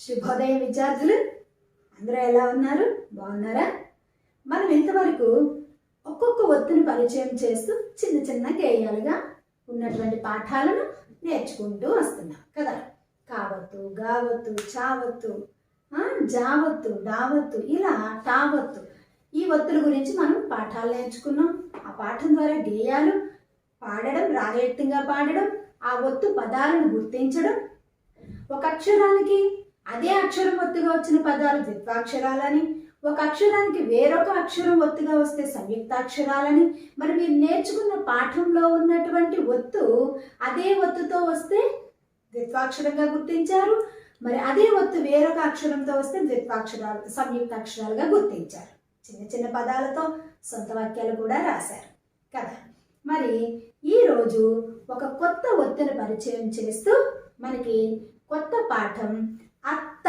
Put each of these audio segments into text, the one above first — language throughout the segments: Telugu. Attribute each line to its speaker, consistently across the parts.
Speaker 1: శుభోదయం విద్యార్థులు, అందరూ ఎలా ఉన్నారు? బాగున్నారా? మనం ఇంతవరకు ఒక్కొక్క ఒత్తుని పరిచయం చేస్తూ చిన్న చిన్న గేయాలుగా ఉన్నటువంటి పాఠాలను నేర్చుకుంటూ వస్తున్నాం కదా. కావత్తు, గావత్తు, చావత్తు, జావత్తు, డావత్తు, ఇలా టావత్తు, ఈ ఒత్తుల గురించి మనం పాఠాలు నేర్చుకున్నాం. ఆ పాఠం ద్వారా గేయాలు పాడడం, రాగయుక్తంగా పాడడం, ఆ ఒత్తు పదాలను గుర్తించడం, ఒక అక్షరానికి అదే అక్షరం ఒత్తుగా వచ్చిన పదాలు ద్విత్వాక్షరాలని, ఒక అక్షరానికి వేరొక అక్షరం ఒత్తుగా వస్తే సంయుక్తాక్షరాలని, మరి మీరు నేర్చుకున్న పాఠంలో ఉన్నటువంటి ఒత్తు అదే ఒత్తుతో వస్తే ద్విత్వాక్షరంగా గుర్తించారు, మరి అదే ఒత్తు వేరొక అక్షరంతో వస్తే ద్విత్వాక్షరాలు సంయుక్తాక్షరాలుగా గుర్తించారు. చిన్న చిన్న పదాలతో సొంత వాక్యాలు కూడా రాశారు కదా. మరి ఈరోజు ఒక కొత్త ఒత్తుని పరిచయం చేస్తూ మనకి కొత్త పాఠం అత్త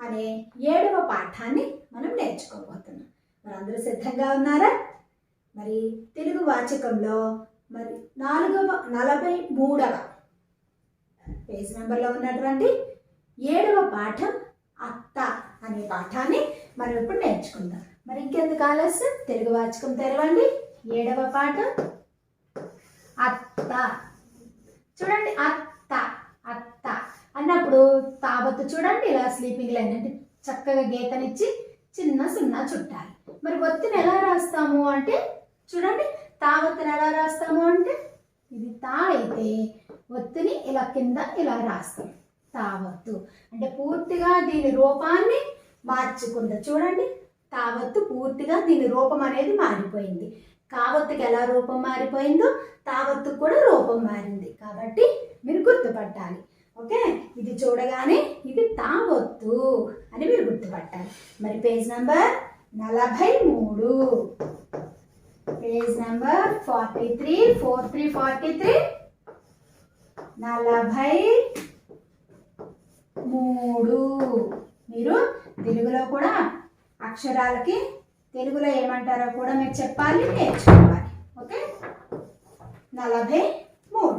Speaker 1: అనే 7వ పాఠాన్ని మనం నేర్చుకోబోతున్నాం. మరి అందరూ సిద్ధంగా ఉన్నారా? మరి తెలుగు వాచకంలో మరి 43వ పేజ్ నెంబర్లో ఉన్నటువంటి 7వ పాఠం అత్త అనే పాఠాన్ని మనం ఇప్పుడు నేర్చుకుందాం. మరి ఇంకెందుకు ఆలస్యం, తెలుగు వాచకం తెరవండి. 7వ పాఠం అత్త. చూడండి, అత్త అత్త అన్నప్పుడు తావత్తు చూడండి, ఇలా స్లీపింగ్ లైన్ అంటే చక్కగా గీతనిచ్చి చిన్న సున్నా చుట్టాలి. మరి ఒత్తిని ఎలా రాస్తాము అంటే చూడండి, తావత్తుని ఎలా రాస్తాము అంటే ఇది తా అయితే ఒత్తిని ఇలా కింద ఇలా రాస్తాం. తావత్తు అంటే పూర్తిగా దీని రూపాన్ని మార్చుకుందా. చూడండి, తావత్తు పూర్తిగా దీని రూపం అనేది మారిపోయింది. కావత్తుకి ఎలా రూపం మారిపోయిందో తావత్తుకు కూడా రూపం మారింది. కాబట్టి మీరు గుర్తుపట్టాలి. ఓకే, ఇది చూడగానే ఇది తావత్తు అని మీరు గుర్తుపట్టాలి. మరి పేజ్ నెంబర్ 43, పేజ్ నెంబర్ 43, 43 43. మీరు తెలుగులో కూడా అక్షరాలకి తెలుగులో ఏమంటారో కూడా మీరు చెప్పాలి, నేర్చుకోవాలి. ఓకే, 43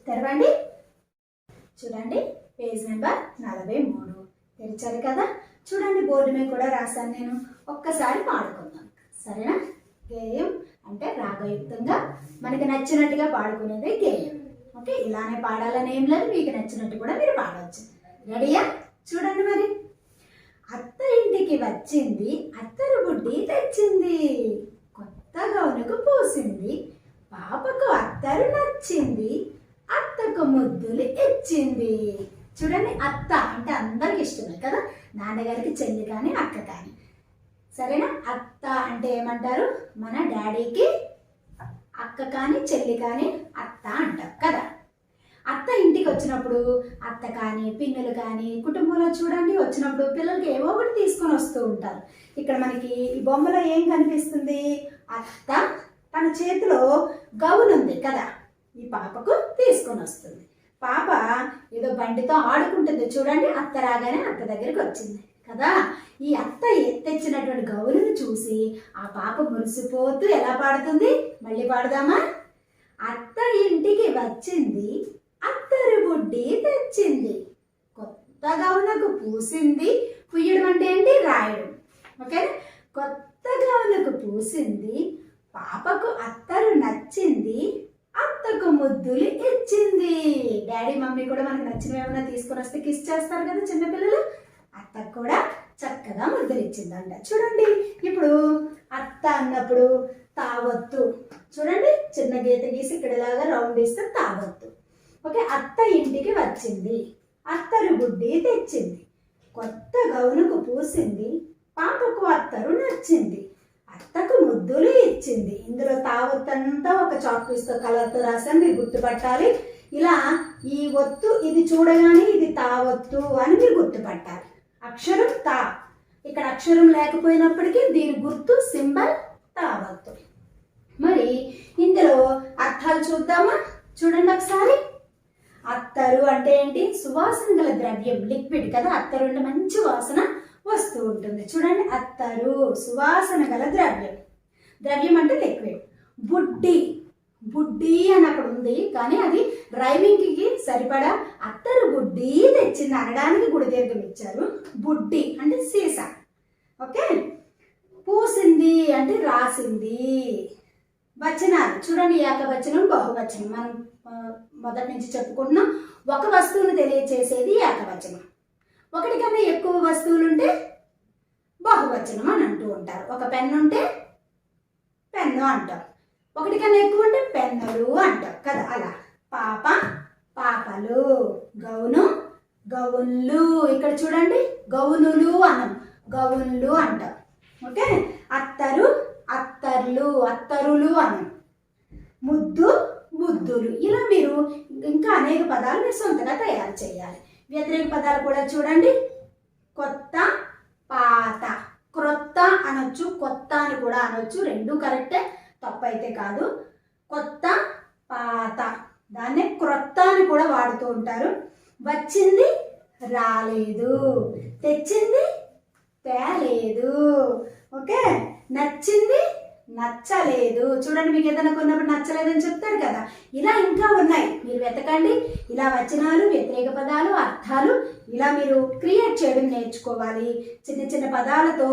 Speaker 1: తెరవండి. చూడండి, పేజ్ నెంబర్ 43 తెరిచారు కదా. చూడండి, బోర్డు మీద కూడా రాశాను నేను. ఒక్కసారి పాడుకుందాం, సరేనా? గేయం అంటే రాగయుక్తంగా మనకి నచ్చినట్టుగా పాడుకునేదే గేయం. ఓకే, ఇలానే పాడాలని ఏం లేదు, మీకు నచ్చినట్టు కూడా మీరు పాడవచ్చు. రెడీయా? చూడండి, మరి అత్త ఇంటికి వచ్చింది, అత్తరు బుడ్డి తెచ్చింది, కొత్త గౌనుకు పూసింది, పాపకు అత్తరు నచ్చింది, అత్తకు ముద్దులు ఇచ్చింది. చూడండి, అత్త అంటే అందరికి ఇష్టమే కదా, నాన్నగారికి చెల్లి కానీ అక్క కానీ, సరేనా? అత్త అంటే ఏమంటారు? మన డాడీకి అక్క కానీ చెల్లి కానీ అత్త అంటారు కదా. అత్త ఇంటికి వచ్చినప్పుడు అత్త కానీ పిన్నులు కానీ కుటుంబంలో చూడండి వచ్చినప్పుడు పిల్లలకి ఏవో ఒకటి తీసుకొని వస్తూ ఉంటారు. ఇక్కడ మనకి ఈ బొమ్మలో ఏం కనిపిస్తుంది? అత్త తన చేతిలో గౌను ఉంది కదా, ఈ పాపకు తీసుకొని వస్తుంది. పాప ఏదో బండితో ఆడుకుంటుంది. చూడండి, అత్త రాగానే అత్త దగ్గరికి వచ్చింది కదా. ఈ అత్త తెచ్చినటువంటి గౌనును చూసి ఆ పాప మురిసిపోతూ ఎలా పాడుతుంది? మళ్ళీ పాడదామా? అత్త ఇంటికి వచ్చింది, అత్తరు బుడ్డి తెచ్చింది, కొత్త గౌనకు పూసింది. పుయ్యడం అంటే ఏంటి? రాయడం. ఓకే, కొత్త గౌనకు పూసింది, పాపకు అత్తరు నచ్చింది, అత్తకు ముద్దులు ఇచ్చింది. డాడీ మమ్మీ కూడా మనకు నచ్చినవి ఏమైనా తీసుకొని వస్తే కిస్ చేస్తారు కదా చిన్నపిల్లలు, అత్తకు కూడా చక్కగా ముద్దులు ఇచ్చిందంట. చూడండి, ఇప్పుడు అత్త అన్నప్పుడు తావత్తు. చూడండి, చిన్న గీత గీసి ఇక్కడ ఇలాగా రౌండ్ ఇస్తే తావత్తు. ఓకే, అత్త ఇంటికి వచ్చింది, అత్తరు బుడ్డి తెచ్చింది, కొత్త గౌనుకు పూసింది, పాపకు అత్తరు నచ్చింది, అత్తకు ముద్దులు ఇచ్చింది. ఇందులో తావత్తంతా ఒక చాక్ పీస్తో కలర్తో రాసాను, మీరు గుర్తుపట్టాలి. ఇలా ఈ ఒత్తు ఇది చూడగానే ఇది తావత్తు అని మీరు గుర్తుపట్టాలి. అక్షరం తా, ఇక్కడ అక్షరం లేకపోయినప్పటికీ దీని గుర్తు సింబల్ తావత్తు. మరి ఇందులో అర్థాలు చూద్దామా? చూడండి ఒకసారి. అత్తరు అంటే ఏంటి? సువాసన గల ద్రవ్యం, లిక్విడ్ కదా. అత్తరు అంటే మంచి వాసన వస్తూ ఉంటుంది. చూడండి, అత్తరు సువాసన గల ద్రవ్యం. ద్రవ్యం అంటే లిక్విడ్. బుడ్డి, బుడ్డి అని అక్కడ ఉంది, కానీ అది రైమింగ్కి సరిపడా అత్తరు బుడ్డి తెచ్చింది అనడానికి గుడి దీర్ఘం ఇచ్చారు. బుడ్డి అంటే సీసా. ఓకే. పూసింది అంటే రాసింది. వచనాలు చూడండి, ఏకవచనం బహువచనం. మనం మొదటి నుంచి చెప్పుకుంటున్నాం. ఒక వస్తువును తెలియచేసేది ఏకవచనం. ఒకటి కన్నా ఎక్కువ వస్తువులు ఉంటే బహువచనం అని అంటూ ఉంటారు. ఒక పెన్ను ఉంటే పెన్ను అంటాం, ఒకటి కన్నా ఎక్కువ ఉంటే పెన్నులు అంటాం కదా. అలా పాప పాపలు, గౌను గౌన్లు. ఇక్కడ చూడండి, గౌనులు అనం, గౌన్లు అంటాం. ఓకే. అత్తరు అత్తర్లు, అత్తరులు అనం. ముద్దు ముద్దులు. ఇలా మీరు ఇంకా అనేక పదాలు మీరు సొంతగా తయారు చేయాలి. వ్యతిరేక పదాలు కూడా చూడండి. కొత్త పాత. క్రొత్త అనొచ్చు, కొత్త అని కూడా అనొచ్చు, రెండు కరెక్టే, తప్పైతే కాదు. కొత్త పాత, దాన్నే క్రొత్త అని కూడా వాడుతూ ఉంటారు. వచ్చింది రాలేదు, తెచ్చింది తేలేదు. ఓకే. నచ్చింది నచ్చలేదు. చూడండి, మీకు ఏదైనా కొన్నప్పుడు నచ్చలేదని చెప్తారు కదా. ఇలా ఇంకా ఉన్నాయి, మీరు వెతకండి. ఇలా వచనాలు, వ్యతిరేక పదాలు, అర్థాలు ఇలా మీరు క్రియేట్ చేయడం నేర్చుకోవాలి. చిన్న చిన్న పదాలతో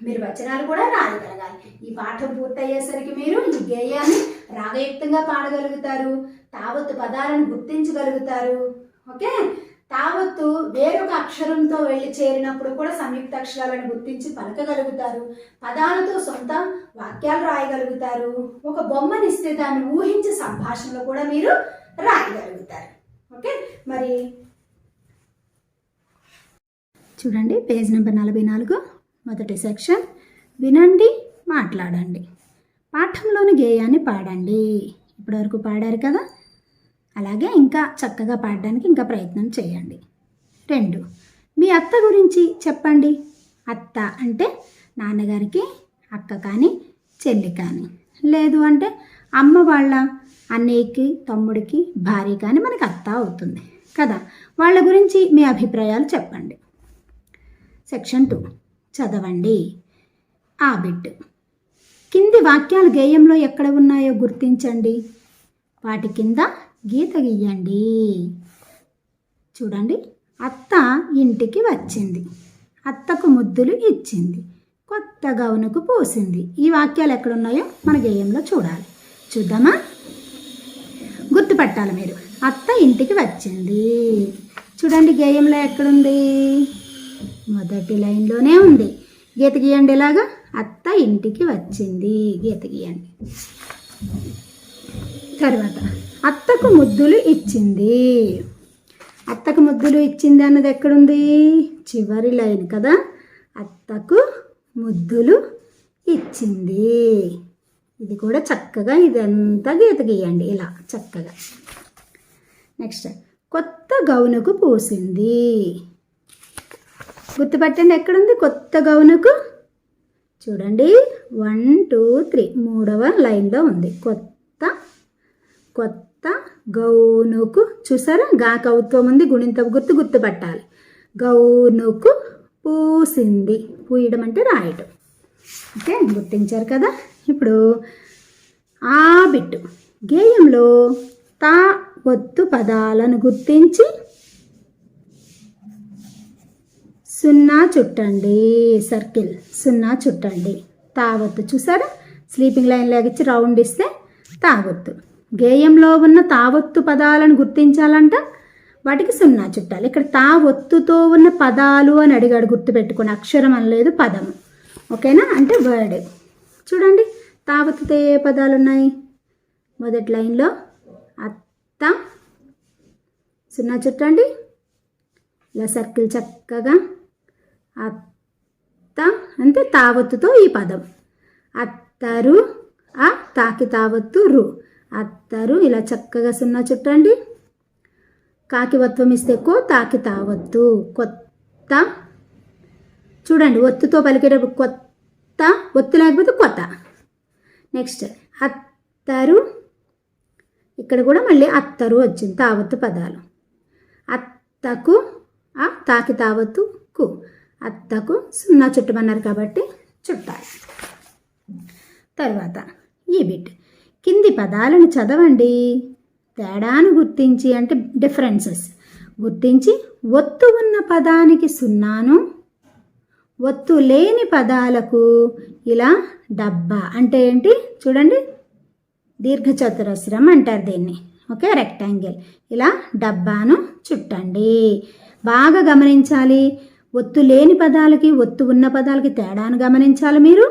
Speaker 1: మీరు వచనాలు కూడా రాయగలగాలి. ఈ పాఠం పూర్తయ్యేసరికి మీరు ఈ గేయాన్ని రాగయుక్తంగా పాడగలుగుతారు, తావత్తు పదాలను గుర్తించగలుగుతారు. ఓకే. తావత్తు వేరొక అక్షరంతో వెళ్ళి చేరినప్పుడు కూడా సంయుక్త అక్షరాలను గుర్తించి పలకగలుగుతారు. పదాలతో సొంత వాక్యాలు రాయగలుగుతారు. ఒక బొమ్మనిస్తే దాన్ని ఊహించి సంభాషణలో కూడా మీరు రాయగలుగుతారు. ఓకే. మరి చూడండి, పేజ్ నెంబర్ 44, మొదటి సెక్షన్. వినండి, మాట్లాడండి. పాఠంలోని గేయాన్ని పాడండి. ఇప్పటివరకు పాడారు కదా, అలాగే ఇంకా చక్కగా పాడడానికి ఇంకా ప్రయత్నం చేయండి. 2, మీ అత్త గురించి చెప్పండి. అత్త అంటే నాన్నగారికి అక్క కానీ చెల్లి కానీ, లేదు అంటే అమ్మ వాళ్ళ అన్నయ్యకి తమ్ముడికి భార్య కానీ మనకి అత్త అవుతుంది కదా. వాళ్ళ గురించి మీ అభిప్రాయాలు చెప్పండి. సెక్షన్ 2, చదవండి. ఆ బిట్. కింది వాక్యాలు గేయంలో ఎక్కడ ఉన్నాయో గుర్తించండి. వాటి కింద గీత గీయండి. చూడండి, అత్త ఇంటికి వచ్చింది, అత్తకు ముద్దులు ఇచ్చింది, కొత్త గౌనుకు పోసింది. ఈ వాక్యాలు ఎక్కడున్నాయో మన గేయంలో చూడాలి. చూద్దామా? గుర్తుపట్టాలి మీరు. అత్త ఇంటికి వచ్చింది. చూడండి, గేయంలో ఎక్కడుంది? మొదటి లైన్లోనే ఉంది. గీత గీయండి. ఇలాగా అత్త ఇంటికి వచ్చింది, గీత గీయండి. తర్వాత అత్తకు ముద్దులు ఇచ్చింది. అత్తకు ముద్దులు ఇచ్చింది అన్నది ఎక్కడుంది? చివరి లైన్ కదా. అత్తకు ముద్దులు ఇచ్చింది. ఇది కూడా చక్కగా ఇదంతా గీత గీయండి ఇలా చక్కగా. నెక్స్ట్, కొత్త గౌనుకు పూసింది. గుర్తుపట్టండి, ఎక్కడుంది కొత్త గౌనుకు? చూడండి, 1, 2, 3 3వ లైన్లో ఉంది. కొత్త గౌనుకు. చూసారా, గా కౌత్వం ఉంది, గుణింత గుర్తు గుర్తుపట్టాలి. గౌనుకు పూసింది. పూయడం అంటే రాయటం. ఓకే, గుర్తించారు కదా. ఇప్పుడు ఆ బిట్టు. గేయంలో తా ఒత్తు పదాలను గుర్తించి 0 చుట్టండి. సర్కిల్ 0 చుట్టండి. తావత్తు చూసారా, స్లీపింగ్ లైన్ లాగిచ్చి రౌండ్ ఇస్తే తావత్తు. గేయంలో ఉన్న తావత్తు పదాలను గుర్తించాలంట, వాటికి 0 చుట్టాలి. ఇక్కడ తావత్తుతో ఉన్న పదాలు అని అడిగాడు, గుర్తుపెట్టుకుని. అక్షరం అనలేదు, పదము. ఓకేనా, అంటే వర్డ్. చూడండి, తావత్తుతో ఏ పదాలు ఉన్నాయి? మొదటి లైన్లో అత్త 0 చుట్టండి. ఇలా సర్కిల్ చక్కగా. అత్త అంటే తావత్తుతో ఈ పదం. అత్తరు, ఆ తాకి తావత్తు రు, అత్తరు. ఇలా చక్కగా 0 చుట్టండి. కాకి వత్వం ఇస్తే కో, తాకి తావత్తు. కొత్త. చూడండి, ఒత్తుతో పలికేటప్పుడు కొత్త, ఒత్తు లేకపోతే కొత్త. నెక్స్ట్ అత్తరు. ఇక్కడ కూడా మళ్ళీ అత్తరు వచ్చింది, తావత్తు పదాలు. అత్తకు, ఆ తాకి తావత్తు కు. అత్తకు 0 చుట్టమన్నారు కాబట్టి చుట్టాలి. తర్వాత ఈ బిట్. కింది పదాలను చదవండి. తేడాను గుర్తించి అంటే డిఫరెన్సెస్ గుర్తించి ఒత్తు ఉన్న పదానికి సున్నాను, ఒత్తు లేని పదాలకు ఇలా డబ్బా అంటే ఏంటి చూడండి, దీర్ఘచతురస్రం అంటారు దీన్ని. Okay, rectangle. ఇలా డబ్బాను చుట్టండి. బాగా గమనించాలి. ఒత్తు లేని పదాలకి ఒత్తు ఉన్న పదాలకి తేడాను గమనించాలి మీరు.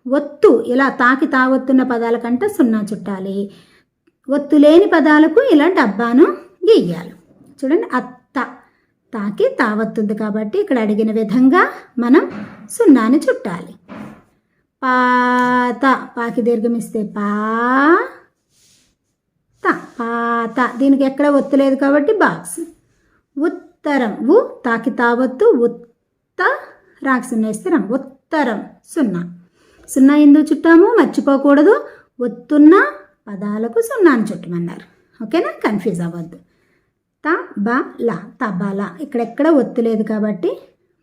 Speaker 1: ఒత్తు ఇలా తాకి తావొత్తున్న పదాల కంటే సున్నా చుట్టాలి. ఒత్తు లేని పదాలకు ఇలా డబ్బాను గీయాలి. చూడండి, అత్త తాకి తావొత్తుంది కాబట్టి ఇక్కడ అడిగిన విధంగా మనం సున్నాని చుట్టాలి. పాత పాకి దీర్ఘమిస్తే పాత, పాత దీనికి ఎక్కడ ఒత్తు లేదు కాబట్టి బాక్స్. ఉత్తరం ఉ తాకి తావొత్తు, ఉత్త రాకి సున్నా ఇస్తే రం, ఉత్తరం సున్నా. సున్నా ఎందుకు చుట్టాము మర్చిపోకూడదు. ఒత్తున్న పదాలకు సున్నాను చుట్టమన్నారు. ఓకేనా, కన్ఫ్యూజ్ అవ్వద్దు. తబలా తబలా ఇక్కడెక్కడ ఒత్తు లేదు కాబట్టి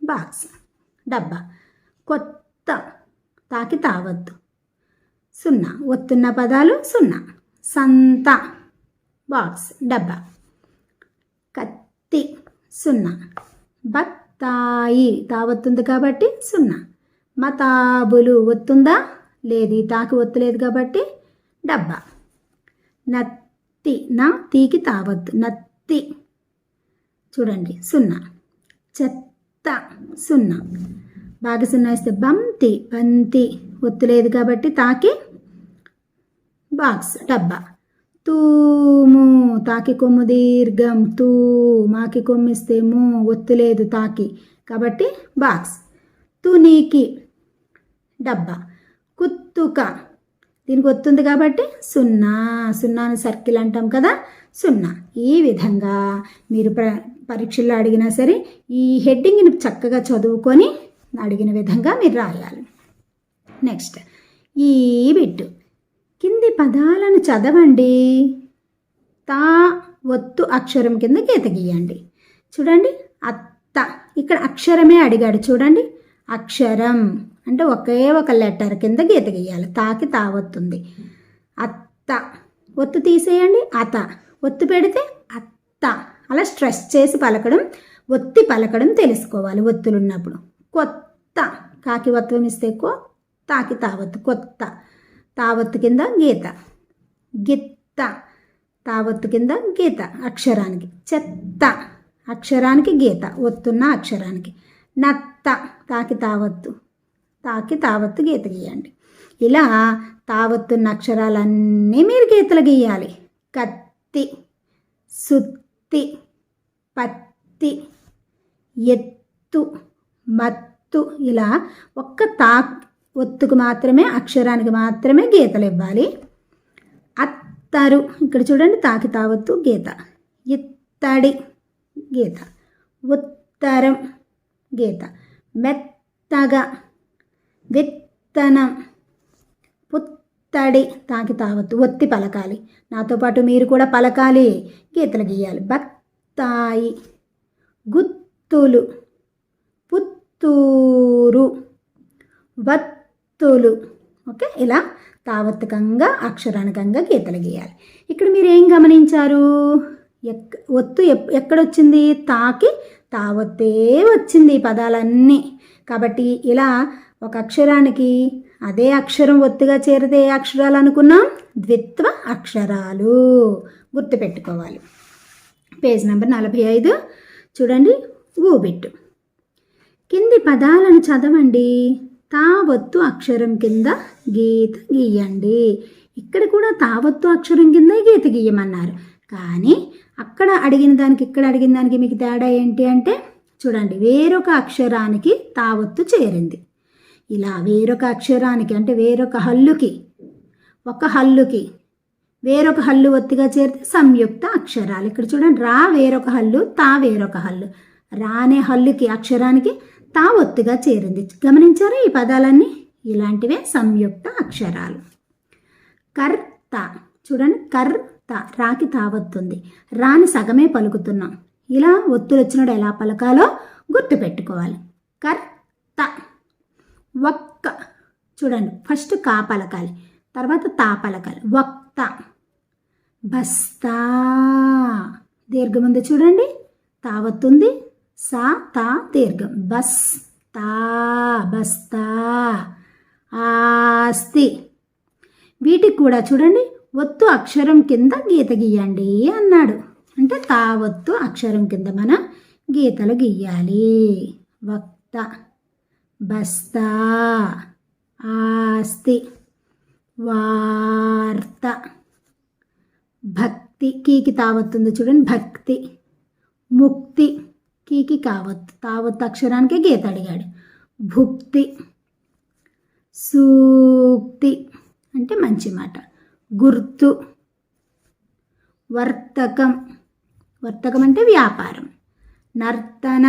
Speaker 1: బాక్స్, డబ్బా. కొత్త తాకి తావద్దు, సున్నా. ఒత్తున్న పదాలు సున్నా. సంత బాక్స్, డబ్బా. కత్తి సున్నా. బత్తాయి తావొత్తుంది కాబట్టి సున్నా. మతాబులు ఒత్తుందా లేదు, తాకి ఒత్తు లేదు కాబట్టి డబ్బా. నత్తి నా తీకి తావద్దు, నత్తి చూడండి సున్నా. చెత్త సున్నా. బాగా సున్నా ఇస్తే బంతి, బంతి ఒత్తు లేదు కాబట్టి తాకి బాక్స్, డబ్బా. తూము తాకి కొమ్ము దీర్ఘం, తూ మాకి కొమ్మిస్తే మూ ఒత్తు లేదు తాకి కాబట్టి బాక్స్. తునికి డబ్బా. కుత్తుక దీనికి ఒత్తుంది కాబట్టి సున్నా. సున్నాను సర్కిల్ అంటాం కదా, సున్నా. ఈ విధంగా మీరు పరీక్షల్లో అడిగినా సరే ఈ హెడ్డింగ్ని చక్కగా చదువుకొని అడిగిన విధంగా మీరు రాయాలి. నెక్స్ట్ ఈ బిట్టు కింది పదాలను చదవండి. తా ఒత్తు అక్షరం కింద గీత గీయండి. చూడండి, అత్త ఇక్కడ అక్షరమే అడిగాడు. చూడండి, అక్షరం అంటే ఒకే ఒక లెటర్ కింద గీత గీయాలి. తాకి తావొత్తుంది. అత్త ఒత్తు తీసేయండి, అత. ఒత్తు పెడితే అత్త. అలా స్ట్రెస్ చేసి పలకడం, ఒత్తి పలకడం తెలుసుకోవాలి ఒత్తులున్నప్పుడు. కొత్త కాకి ఒత్తం ఇస్తే కో, తాకి తావొత్తు, కొత్త. తావొత్తు కింద గీత. గిత్త తావొత్తు కింద గీత అక్షరానికి. చెత్త అక్షరానికి గీత, ఒత్తున్న అక్షరానికి. నత్త తాకి తావొత్తు, తాకి తావొత్తు గీత గీయండి. ఇలా తావొత్తున్న అక్షరాలన్నీ మీరు గీతలు గీయాలి. కత్తి, సుత్తి, పత్తి, ఎత్తు, మత్తు. ఇలా ఒక్క ఒత్తుకు మాత్రమే అక్షరానికి మాత్రమే గీతలు ఇవ్వాలి. అత్తరు ఇక్కడ చూడండి, తాకి తావొత్తు గీత. ఇత్తడి గీత. ఉత్తరం గీత. మెత్తగా, విత్తనం, పుత్తడి తాకి తావొత్తు ఒత్తి పలకాలి. నాతో పాటు మీరు కూడా పలకాలి, గీతలు గీయాలి. బత్తాయి, గుత్తులు, పుత్తూరు, వత్తులు. ఓకే, ఇలా తావత్తుకంగా అక్షరానికంగా గీతలు గీయాలి. ఇక్కడ మీరు ఏం గమనించారు, ఒత్తు ఎక్కడొచ్చింది, తాకి తావొత్తే వచ్చింది ఈ పదాలన్నీ. కాబట్టి ఇలా ఒక అక్షరానికి అదే అక్షరం ఒత్తుగా చేరితే ఏ అక్షరాలు అనుకున్నాం, ద్విత్వ అక్షరాలు. గుర్తుపెట్టుకోవాలి. పేజ్ నెంబర్ 45 చూడండి, ఊబిట్టు. కింది పదాలను చదవండి. తావొత్తు అక్షరం కింద గీత గీయండి. ఇక్కడ కూడా తావొత్తు అక్షరం కింద గీత గీయమన్నారు. కానీ అక్కడ అడిగిన దానికి ఇక్కడ అడిగిన దానికి మీకు తేడా ఏంటి అంటే చూడండి, వేరొక అక్షరానికి తావొత్తు చేరింది. ఇలా వేరొక అక్షరానికి అంటే వేరొక హల్లుకి, ఒక హల్లుకి వేరొక హల్లు ఒత్తిగా చేరితే సంయుక్త అక్షరాలు. ఇక్కడ చూడండి, రా వేరొక హల్లు, తా వేరొక హల్లు. రా అనే హల్లుకి అక్షరానికి తా ఒత్తుగా చేరింది. గమనించారా ఈ పదాలన్నీ? ఇలాంటివే సంయుక్త అక్షరాలు. కర్త చూడండి, కర్త రాకి తావొత్తుంది. రాని సగమే పలుకుతున్నాం. ఇలా ఒత్తులు వచ్చినప్పుడు ఎలా పలకాలో గుర్తుపెట్టుకోవాలి. కర్త. ఒక్క చూడండి, ఫస్ట్ కా పలకాలి, తర్వాత తా పలకాలి. ఒక్క బస్తా. దీర్ఘం ఉంది చూడండి, తావత్తుంది, సా తా దీర్ఘం, బస్తా బస్తా. ఆస్తి. వీటికి కూడా చూడండి ఒత్తు అక్షరం కింద గీత గీయండి అన్నాడు. అంటే తావత్తు అక్షరం కింద మనం గీతలు గీయాలి. వక్త, బస్తా, ఆస్తి, వార్త. భక్తి. కీకి తావత్తుంది చూడండి, భక్తి. ముక్తి. కీకి కావత్తు, తావత్తు అక్షరానికి గీత అడిగాడు. భుక్తి. సూక్తి అంటే మంచి మాట. గుర్తు. వర్తకం. వర్తకం అంటే వ్యాపారం. నర్తన.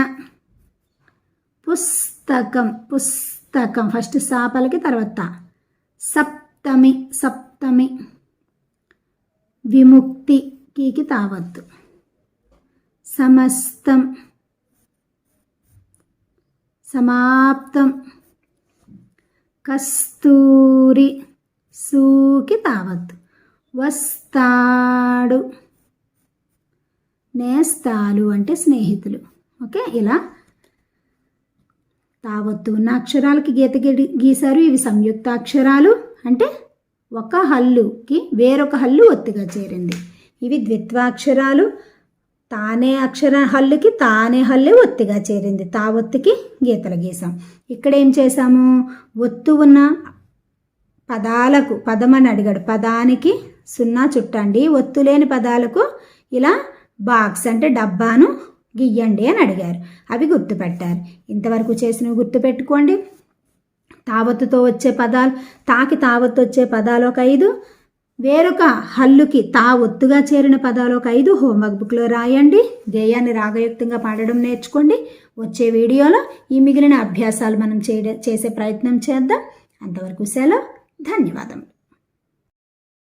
Speaker 1: పుస్తకం. పుస్తకం ఫస్ట్ సాపలకి తర్వాత. సప్తమి. సప్తమి. విముక్తి. కీకి తావత్తు. సమస్తం. సమాప్తం. కస్తూరి. సూకి తావత్తు. వస్తాడు. నేస్తాలు అంటే స్నేహితులు. ఓకే, ఇలా తావత్తు ఉన్న అక్షరాలకి గీత గీశారు. ఇవి సంయుక్త అక్షరాలు అంటే ఒక హల్లుకి వేరొక హల్లు ఒత్తుగా చేరింది. ఇవి ద్విత్వాక్షరాలు. తానే హల్లుకి తానే హల్లు ఒత్తిగా చేరింది. తావొత్తుకి గీతలు గీసాం. ఇక్కడ ఏం చేసాము, ఒత్తు ఉన్న పదాలకు పదమని అడిగాడు, పదానికి 0 చుట్టండి. ఒత్తు లేని పదాలకు ఇలా బాక్స్ అంటే డబ్బాను గీయండి అని అడిగారు. అవి గుర్తుపెట్టారు. ఇంతవరకు చేసినవి గుర్తుపెట్టుకోండి. తావత్తుతో వచ్చే పదాలు, తాకి తావత్తు వచ్చే పదాలు ఒక 5, వేరొక హల్లుకి తావొత్తుగా చేరిన పదాలు ఒక 5 హోంవర్క్ బుక్లో రాయండి. గేయాన్ని రాగయుక్తంగా పాడడం నేర్చుకోండి. వచ్చే వీడియోలో ఈ మిగిలిన అభ్యాసాలు మనం చేసే ప్రయత్నం చేద్దాం. అంతవరకు సెలవు. ధన్యవాదములు.